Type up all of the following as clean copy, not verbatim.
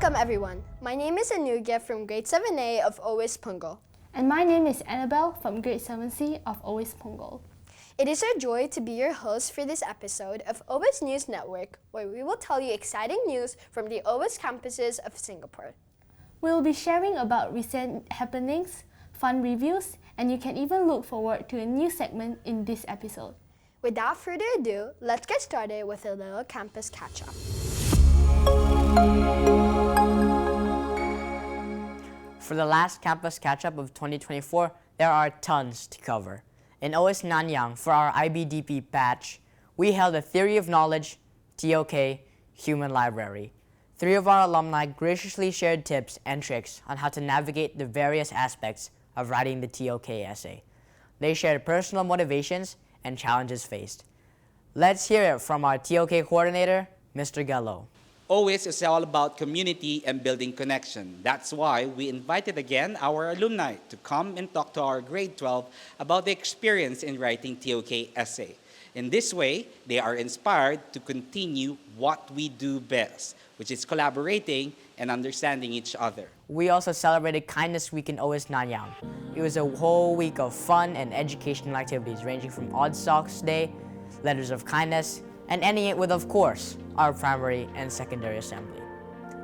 Welcome everyone. My name is Anugia from grade 7A of OWIS Punggol. And my name is Annabelle from grade 7C of OWIS Punggol. It is our joy to be your host for this episode of OWIS News Network, where we will tell you exciting news from the OWIS campuses of Singapore. We'll be sharing about recent happenings, fun reviews, and you can even look forward to a new segment in this episode. Without further ado, let's get started with a little campus catch-up. For the last campus catch-up of 2024, there are tons to cover. In OWIS Nanyang, for our IBDP batch, we held a Theory of Knowledge, TOK, Human Library. 3 of our alumni graciously shared tips and tricks on how to navigate the various aspects of writing the TOK essay. They shared personal motivations and challenges faced. Let's hear it from our TOK coordinator, Mr. Gallo. OWIS is all about community and building connection. That's why we invited again our alumni to come and talk to our grade 12 about the experience in writing TOK essay. In this way, they are inspired to continue what we do best, which is collaborating and understanding each other. We also celebrated Kindness Week in OWIS Nanyang. It was a whole week of fun and educational activities ranging from Odd Socks Day, Letters of Kindness, and ending it with, of course, our primary and secondary assembly.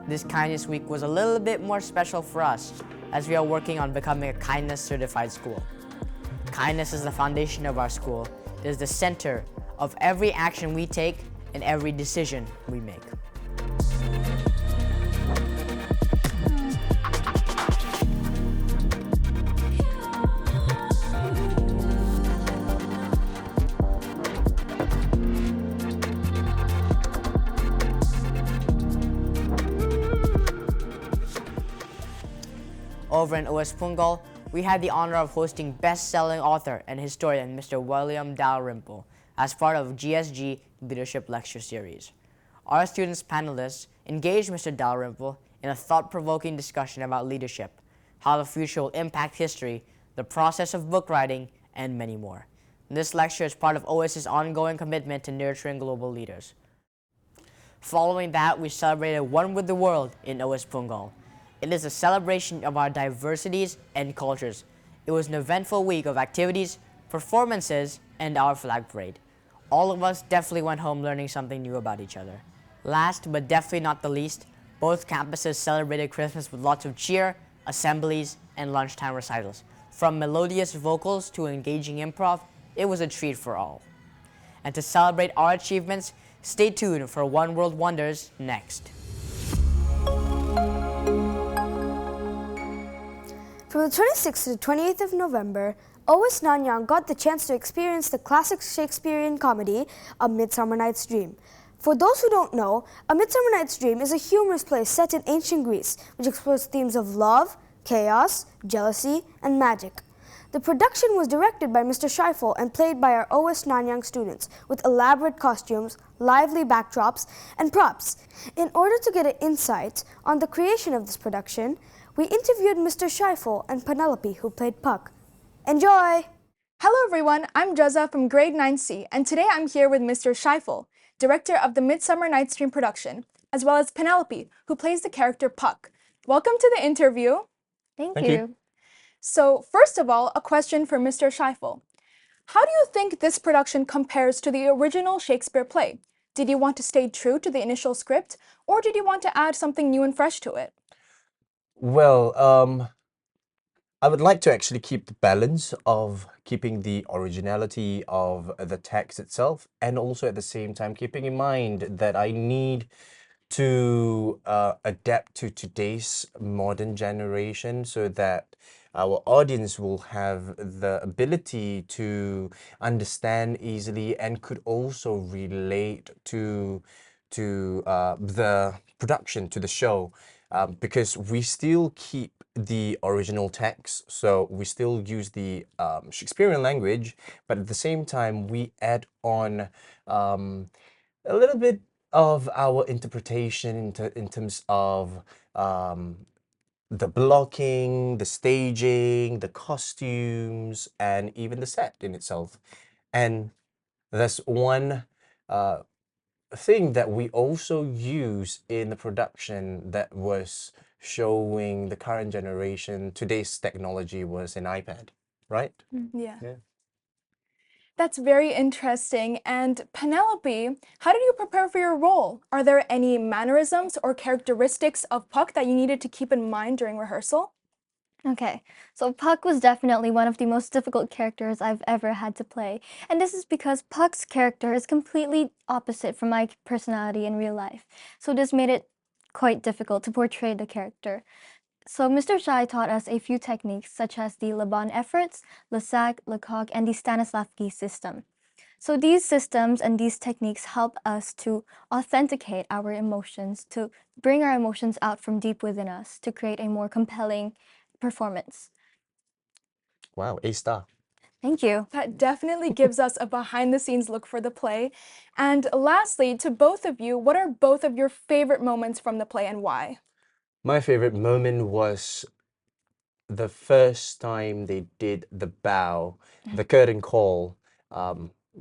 This Kindness Week was a little bit more special for us as we are working on becoming a Kindness certified school. Kindness is the foundation of our school. It is the center of every action we take and every decision we make. Over in OWIS Punggol, we had the honor of hosting best-selling author and historian Mr. William Dalrymple as part of GSG Leadership Lecture Series. Our students panelists engaged Mr. Dalrymple in a thought-provoking discussion about leadership, how the future will impact history, the process of book writing, and many more. This lecture is part of OWIS's ongoing commitment to nurturing global leaders. Following that, we celebrated One with the World in OWIS Punggol. It is a celebration of our diversities and cultures. It was an eventful week of activities, performances, and our flag parade. All of us definitely went home learning something new about each other. Last but definitely not the least, both campuses celebrated Christmas with lots of cheer, assemblies, and lunchtime recitals. From melodious vocals to engaging improv, it was a treat for all. And to celebrate our achievements, stay tuned for One World Wonders next. From the 26th to the 28th of November, OWIS Nanyang got the chance to experience the classic Shakespearean comedy, A Midsummer Night's Dream. For those who don't know, A Midsummer Night's Dream is a humorous play set in ancient Greece, which explores themes of love, chaos, jealousy, and magic. The production was directed by Mr. Scheifel and played by our OWIS Nanyang students, with elaborate costumes, lively backdrops, and props. In order to get an insight on the creation of this production, we interviewed Mr. Scheifel and Penelope, who played Puck. Enjoy! Hello everyone, I'm Jezza from grade 9C, and today I'm here with Mr. Scheifel, director of the Midsummer Night's Dream production, as well as Penelope, who plays the character Puck. Welcome to the interview. Thank you. So, first of all, a question for Mr. Scheifel. How do you think this production compares to the original Shakespeare play? Did you want to stay true to the initial script, or did you want to add something new and fresh to it? Well, I would like to actually keep the balance of keeping the originality of the text itself, and also at the same time keeping in mind that I need to adapt to today's modern generation so that our audience will have the ability to understand easily and could also relate to the production, to the show. Because we still keep the original text, so we still use the Shakespearean language, but at the same time we add on a little bit of our interpretation in terms of the blocking, the staging, the costumes, and even the set in itself. And there's one thing that we also use in the production that was showing the current generation today's technology was an iPad, right? Yeah. Yeah. That's very interesting. And Penelope, how did you prepare for your role? Are there any mannerisms or characteristics of Puck that you needed to keep in mind during rehearsal? Okay, so Puck was definitely one of the most difficult characters I've ever had to play. And this is because Puck's character is completely opposite from my personality in real life. So this made it quite difficult to portray the character. So Mr. Shai taught us a few techniques such as the Laban efforts, Lasac, Lecoq, and the Stanislavski system. So these systems and these techniques help us to authenticate our emotions, to bring our emotions out from deep within us, to create a more compelling performance. Wow, A star. Thank you. That definitely gives us a behind the scenes look for the play. And lastly, to both of you, what are both of your favorite moments from the play and why? My favorite moment was the first time they did the bow, the curtain call,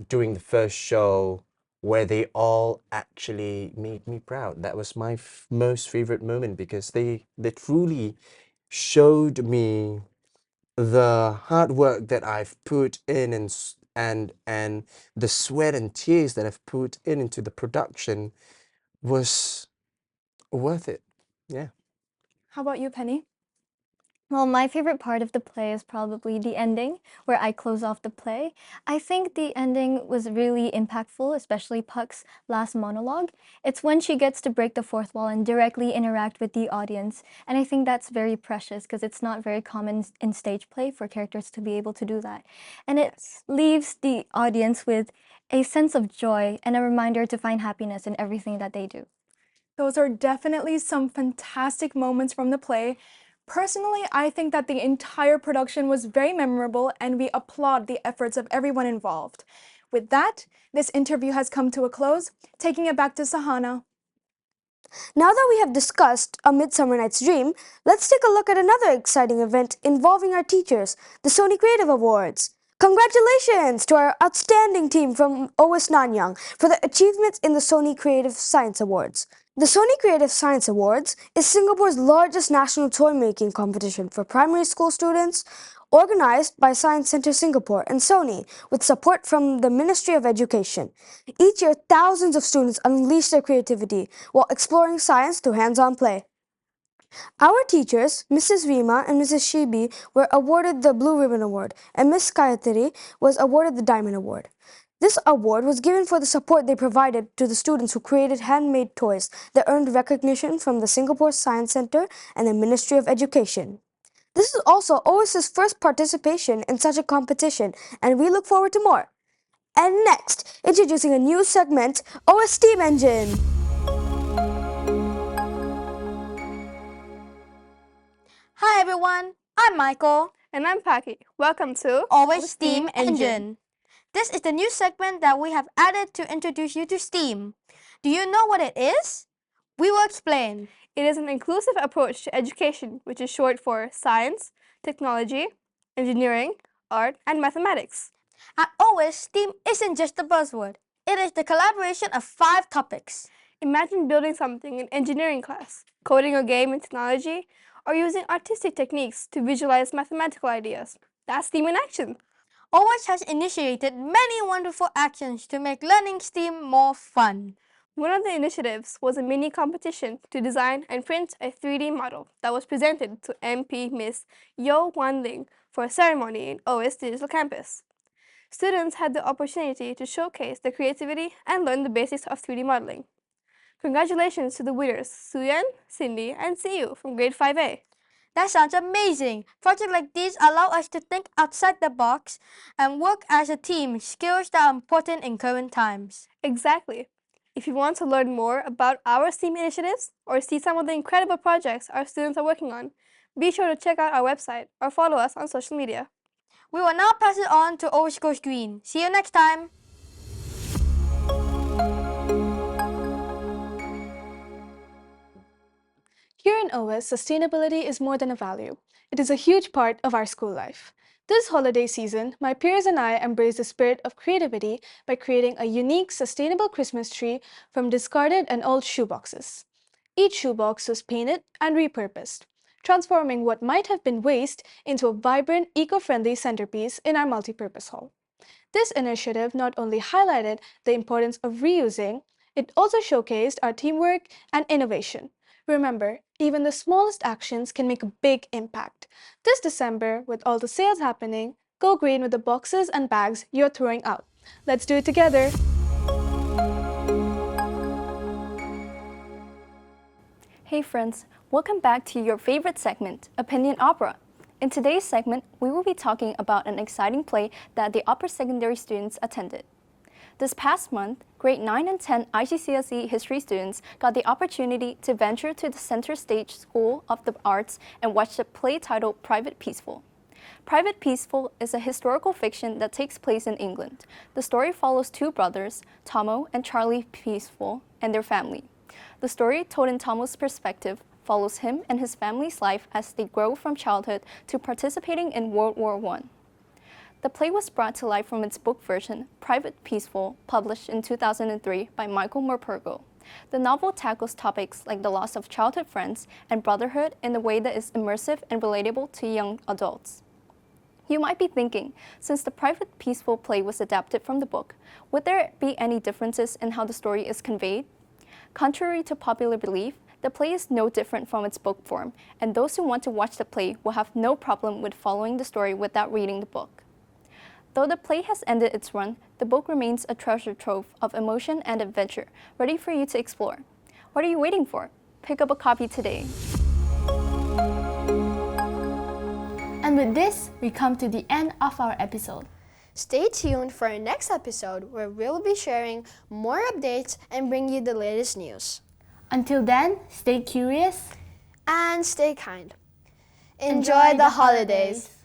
during the first show, where they all actually made me proud. That was my most favorite moment because they truly showed me the hard work that I've put in and the sweat and tears that I've put in into the production was worth it. Yeah. How about you, Penny? Well, my favorite part of the play is probably the ending, where I close off the play. I think the ending was really impactful, especially Puck's last monologue. It's when she gets to break the fourth wall and directly interact with the audience. And I think that's very precious because it's not very common in stage play for characters to be able to do that. And it leaves the audience with a sense of joy and a reminder to find happiness in everything that they do. Those are definitely some fantastic moments from the play. Personally, I think that the entire production was very memorable and we applaud the efforts of everyone involved. With that, this interview has come to a close, taking it back to Sahana. Now that we have discussed A Midsummer Night's Dream, let's take a look at another exciting event involving our teachers, the Sony Creative Awards. Congratulations to our outstanding team from OWIS Nanyang for the achievements in the Sony Creative Science Awards. The Sony Creative Science Awards is Singapore's largest national toy making competition for primary school students, organized by Science Centre Singapore and Sony, with support from the Ministry of Education. Each year, thousands of students unleash their creativity while exploring science through hands-on play. Our teachers, Mrs. Rima and Mrs. Shibi, were awarded the Blue Ribbon Award, and Miss Kayatiri was awarded the Diamond Award. This award was given for the support they provided to the students who created handmade toys that earned recognition from the Singapore Science Centre and the Ministry of Education. This is also OWIS's first participation in such a competition, and we look forward to more. And next, introducing a new segment, OWIS Steam Engine. Hi everyone, I'm Michael. And I'm Paki. Welcome to Always Steam Engine. This is the new segment that we have added to introduce you to STEAM. Do you know what it is? We will explain. It is an inclusive approach to education, which is short for science, technology, engineering, art, and mathematics. At Always, STEAM isn't just a buzzword. It is the collaboration of 5 topics. Imagine building something in engineering class, coding a game in technology, or using artistic techniques to visualize mathematical ideas. That's STEAM in action. Always has initiated many wonderful actions to make learning STEAM more fun. One of the initiatives was a mini competition to design and print a 3D model that was presented to MP Miss Yo Wan Ling for a ceremony in OS Digital Campus. Students had the opportunity to showcase their creativity and learn the basics of 3D modeling. Congratulations to the winners, Suyan, Cindy, and Siyu from grade 5A. That sounds amazing! Projects like these allow us to think outside the box and work as a team, skills that are important in current times. Exactly. If you want to learn more about our STEAM initiatives or see some of the incredible projects our students are working on, be sure to check out our website or follow us on social media. We will now pass it on to Always Goes Green. See you next time! Here in OWIS, sustainability is more than a value. It is a huge part of our school life. This holiday season, my peers and I embraced the spirit of creativity by creating a unique, sustainable Christmas tree from discarded and old shoeboxes. Each shoebox was painted and repurposed, transforming what might have been waste into a vibrant, eco-friendly centerpiece in our multipurpose hall. This initiative not only highlighted the importance of reusing, it also showcased our teamwork and innovation. Remember, even the smallest actions can make a big impact. This December, with all the sales happening, go green with the boxes and bags you're throwing out. Let's do it together! Hey friends, welcome back to your favorite segment, Opinion Opera. In today's segment, we will be talking about an exciting play that the upper secondary students attended. This past month, grade 9 and 10 IGCSE history students got the opportunity to venture to the Center Stage School of the Arts and watch the play titled Private Peaceful. Private Peaceful is a historical fiction that takes place in England. The story follows two brothers, Tomo and Charlie Peaceful, and their family. The story, told in Tomo's perspective, follows him and his family's life as they grow from childhood to participating in World War I. The play was brought to life from its book version, Private Peaceful, published in 2003 by Michael Morpurgo. The novel tackles topics like the loss of childhood friends and brotherhood in a way that is immersive and relatable to young adults. You might be thinking, since the Private Peaceful play was adapted from the book, would there be any differences in how the story is conveyed? Contrary to popular belief, the play is no different from its book form, and those who want to watch the play will have no problem with following the story without reading the book. Though the play has ended its run, the book remains a treasure trove of emotion and adventure, ready for you to explore. What are you waiting for? Pick up a copy today. And with this, we come to the end of our episode. Stay tuned for our next episode where we'll be sharing more updates and bring you the latest news. Until then, stay curious and stay kind. Enjoy the holidays.